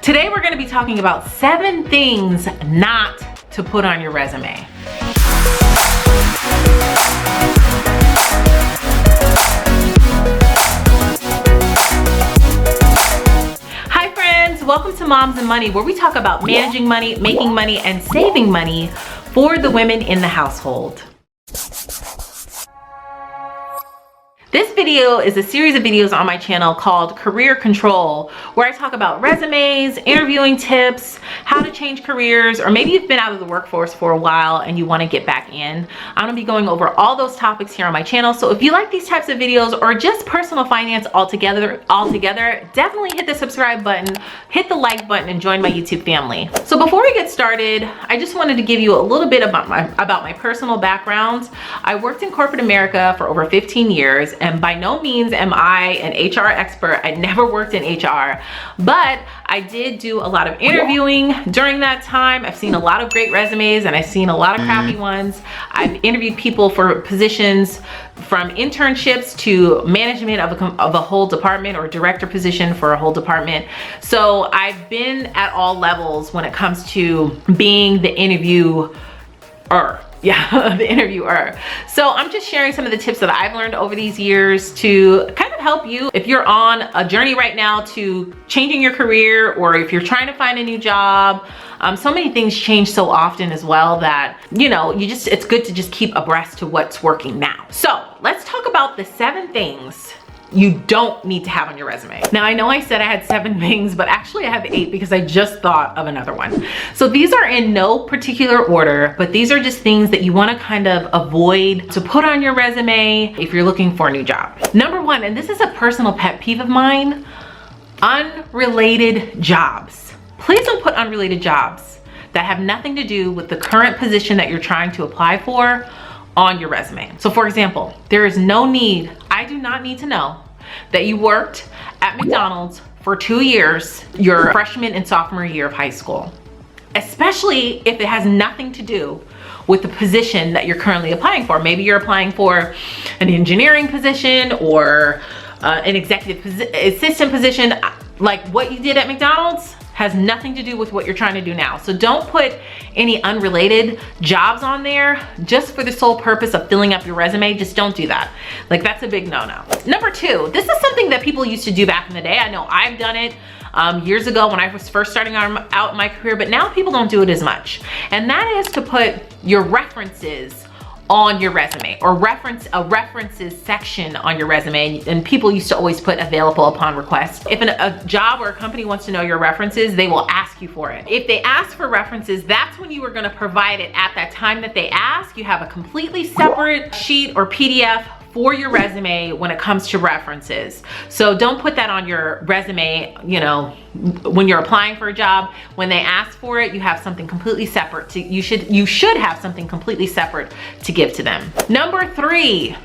Today we're going to be talking about 7 things not to put on your resume. Hi friends, welcome to Moms and Money, where we talk about managing money, making money, and saving money for the women in the household. This video is a series of videos on my channel called Career Control, where I talk about resumes, interviewing tips, how to change careers, or maybe you've been out of the workforce for a while and you want to get back in. I'm going to be going over all those topics here on my channel. So if you like these types of videos or just personal finance altogether, definitely hit the subscribe button, hit the like button, and join my YouTube family. So before we get started, I just wanted to give you a little bit about my personal background. I worked in corporate America for over 15 years. And by no means am I an HR expert. I never worked in HR, but I did do a lot of interviewing during that time. I've seen a lot of great resumes and I've seen a lot of crappy ones. I've interviewed people for positions from internships to management of a whole department, or director position for a whole department. So I've been at all levels when it comes to being the interviewer. The interviewer. So I'm just sharing some of the tips that I've learned over these years to kind of help you if you're on a journey right now to changing your career, or if you're trying to find a new job. So many things change so often as well that, it's good to just keep abreast to what's working now. So let's talk about the 7 things you don't need to have on your resume. Now, I know I said I had 7 things, but actually I have 8 because I just thought of another one. So these are in no particular order, but these are just things that you want to kind of avoid to put on your resume if you're looking for a new job. Number 1, and this is a personal pet peeve of mine, unrelated jobs. Please don't put unrelated jobs that have nothing to do with the current position that you're trying to apply for on your resume. So for example, there is no need, I do not need to know that you worked at McDonald's for 2 years, your freshman and sophomore year of high school, especially if it has nothing to do with the position that you're currently applying for. Maybe you're applying for an engineering position or an executive assistant position. Like what you did at McDonald's has nothing to do with what you're trying to do now. So don't put any unrelated jobs on there just for the sole purpose of filling up your resume. Just don't do that. Like, that's a big no-no. Number 2, this is something that people used to do back in the day. I know I've done it years ago when I was first starting out in my career, but now people don't do it as much. And that is to put your references on your resume, or a references section on your resume. And people used to always put available upon request. If a job or a company wants to know your references, they will ask you for it. If they ask for references, that's when you are going to provide it at that time that they ask. You have a completely separate sheet or PDF for your resume when it comes to references. So don't put that on your resume, when you're applying for a job. When they ask for it, you have something completely separate you should have something completely separate to give to them. Number 3,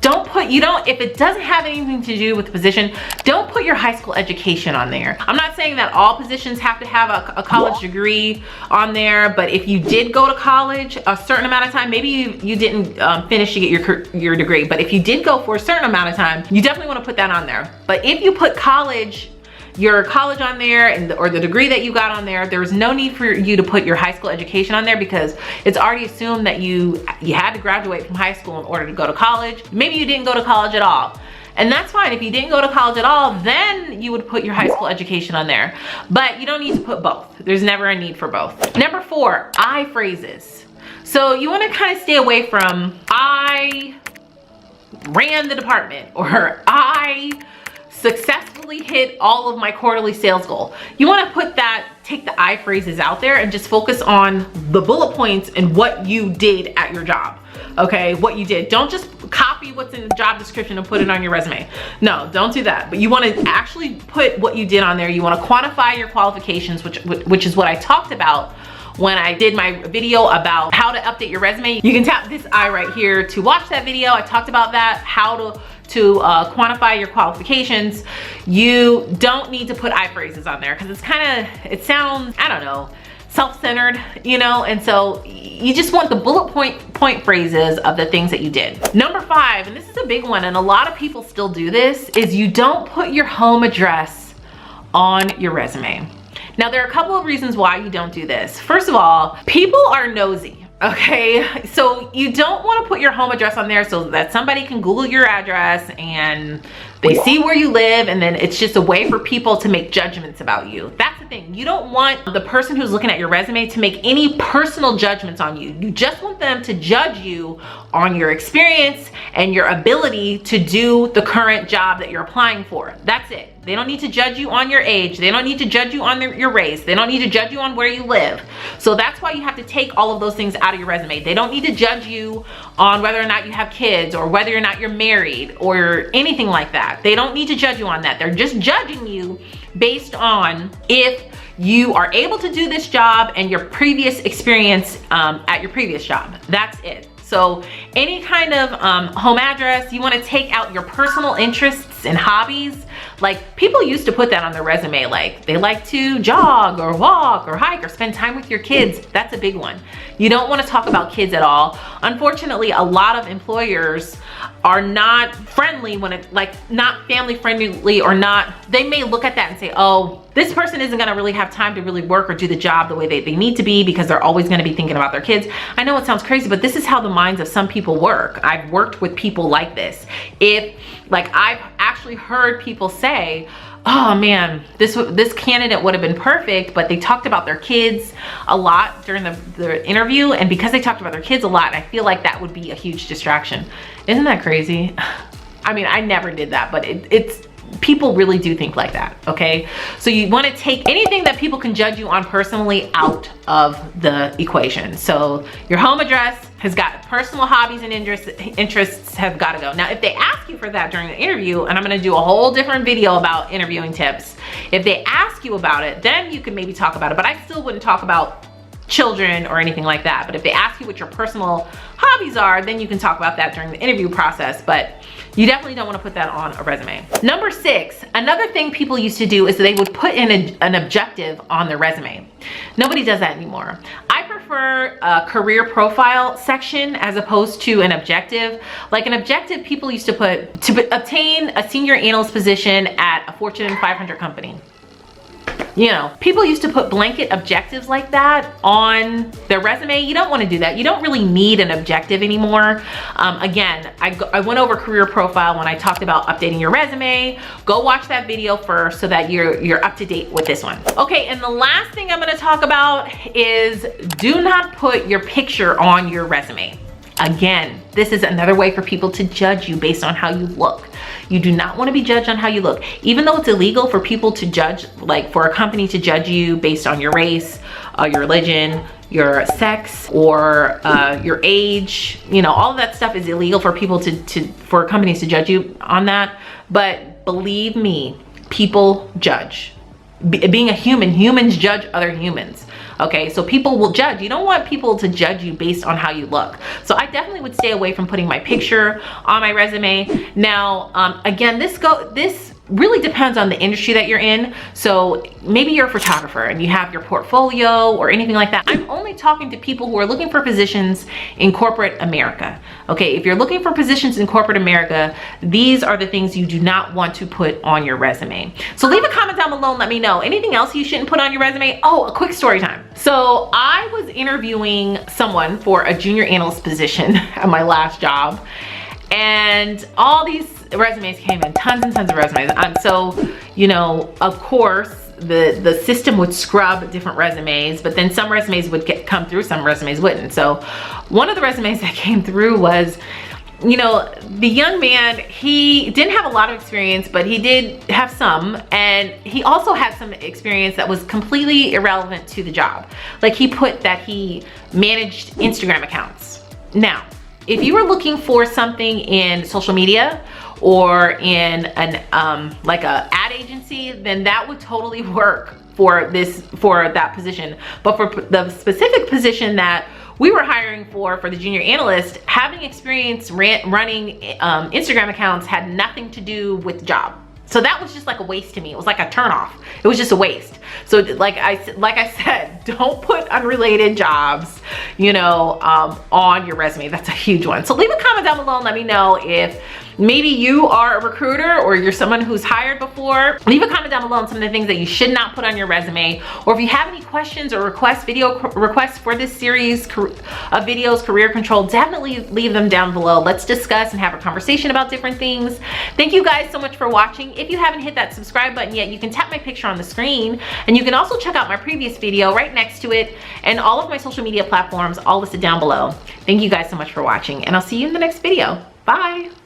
if it doesn't have anything to do with the position, don't put your high school education on there. I'm not saying that all positions have to have a college degree on there, but if you did go to college a certain amount of time, maybe you didn't finish to get your degree, but if you did go for a certain amount of time, you definitely want to put that on there. But if you put your college on there or the degree that you got on there, there's no need for you to put your high school education on there, because it's already assumed that you had to graduate from high school in order to go to college. Maybe you didn't go to college at all, and that's fine. If you didn't go to college at all, then you would put your high school education on there, but you don't need to put both. There's never a need for both. Number 4, I phrases. So you want to kind of stay away from I ran the department, or I successfully hit all of my quarterly sales goal. You want to take the I phrases out there and just focus on the bullet points and what you did at your job. Okay, what you did. Don't just copy what's in the job description and put it on your resume. No, don't do that. But you want to actually put what you did on there. You want to quantify your qualifications, which is what I talked about when I did my video about how to update your resume. You can tap this I right here to watch that video. I talked about that, how to quantify your qualifications. You don't need to put I phrases on there because it sounds, I don't know, self-centered, and so you just want the bullet point phrases of the things that you did. Number 5, and this is a big one, and a lot of people still do this, is you don't put your home address on your resume. Now, there are a couple of reasons why you don't do this. First of all, people are nosy. Okay, so you don't want to put your home address on there so that somebody can Google your address and they see where you live, and then it's just a way for people to make judgments about you. That's the thing. You don't want the person who's looking at your resume to make any personal judgments on you. You just want them to judge you on your experience and your ability to do the current job that you're applying for. That's it. They don't need to judge you on your age. They don't need to judge you on your race. They don't need to judge you on where you live. So that's why you have to take all of those things out of your resume. They don't need to judge you on whether or not you have kids or whether or not you're married or anything like that. They don't need to judge you on that. They're just judging you based on if you are able to do this job and your previous experience at your previous job. That's it. So any kind of home address, you want to take out your personal interests and hobbies. Like, people used to put that on their resume, like they like to jog or walk or hike or spend time with your kids. That's a big one. You don't want to talk about kids at all. Unfortunately, a lot of employers are not friendly when it's like not family friendly, or not, they may look at that and say, oh, this person isn't going to really have time to really work or do the job the way they need to be, because they're always going to be thinking about their kids. I know it sounds crazy, but this is how the minds of some people work. I've worked with people like this. I've actually heard people say, oh man, this candidate would have been perfect, but they talked about their kids a lot during the interview, and because they talked about their kids a lot, I feel like that would be a huge distraction. Isn't that crazy? I mean, I never did that, but it's people really do think like that, okay? So you want to take anything that people can judge you on personally out of the equation. So your home address has got personal hobbies and interests have got to go. Now, if they ask you for that during the interview, and I'm going to do a whole different video about interviewing tips, if they ask you about it, then you can maybe talk about it, but I still wouldn't talk about children or anything like that. But if they ask you what your personal hobbies are, then you can talk about that during the interview process, but you definitely don't want to put that on a resume. Number 6, another thing people used to do is they would put in an objective on their resume. Nobody does that anymore. I prefer a career profile section as opposed to an objective. Like an objective, people used to put to obtain a senior analyst position at a Fortune 500 company. You know, people used to put blanket objectives like that on their resume. You don't want to do that. You don't really need an objective anymore. Again, I went over career profile when I talked about updating your resume. Go watch that video first so that you're up to date with this one. Okay, and the last thing I'm going to talk about is do not put your picture on your resume. Again, this is another way for people to judge you based on how you look. You do not want to be judged on how you look. Even though it's illegal for people to judge, like for a company to judge you based on your race, your religion, your sex, or your age, you know, all of that stuff is illegal for people for companies to judge you on that. But believe me, people judge. Being a human, humans judge other humans. Okay, so people will judge. You don't want people to judge you based on how you look. So I definitely would stay away from putting my picture on my resume. Now, again, this really depends on the industry that you're in. So maybe you're a photographer and you have your portfolio or anything like that. I'm only talking to people who are looking for positions in corporate America. Okay, if you're looking for positions in corporate America, these are the things you do not want to put on your resume. So leave a comment down below and let me know. Anything else you shouldn't put on your resume? Oh, a quick story time. So I was interviewing someone for a junior analyst position at my last job, and all these resumes came in, tons and tons of resumes. And so, you know, of course, the system would scrub different resumes, but then some resumes would come through, some resumes wouldn't. So one of the resumes that came through was, you know, the young man, he didn't have a lot of experience, but he did have some, and he also had some experience that was completely irrelevant to the job. Like, he put that he managed Instagram accounts. Now, if you were looking for something in social media or in an like a ad agency, then that would totally work for that position. But for the specific position that we were hiring for the junior analyst, having experience running Instagram accounts had nothing to do with the job. So that was just like a waste to me. It was like a turnoff. It was just a waste. So like I said, don't put unrelated jobs, you know, on your resume. That's a huge one. So leave a comment down below and let me know if maybe you are a recruiter or you're someone who's hired before, leave a comment down below on some of the things that you should not put on your resume. Or if you have any questions or video requests for this series of videos, career control, definitely leave them down below. Let's discuss and have a conversation about different things. Thank you guys so much for watching. If you haven't hit that subscribe button yet, you can tap my picture on the screen, and you can also check out my previous video right next to it, and all of my social media platforms all listed down below. Thank you guys so much for watching, and I'll see you in the next video. Bye.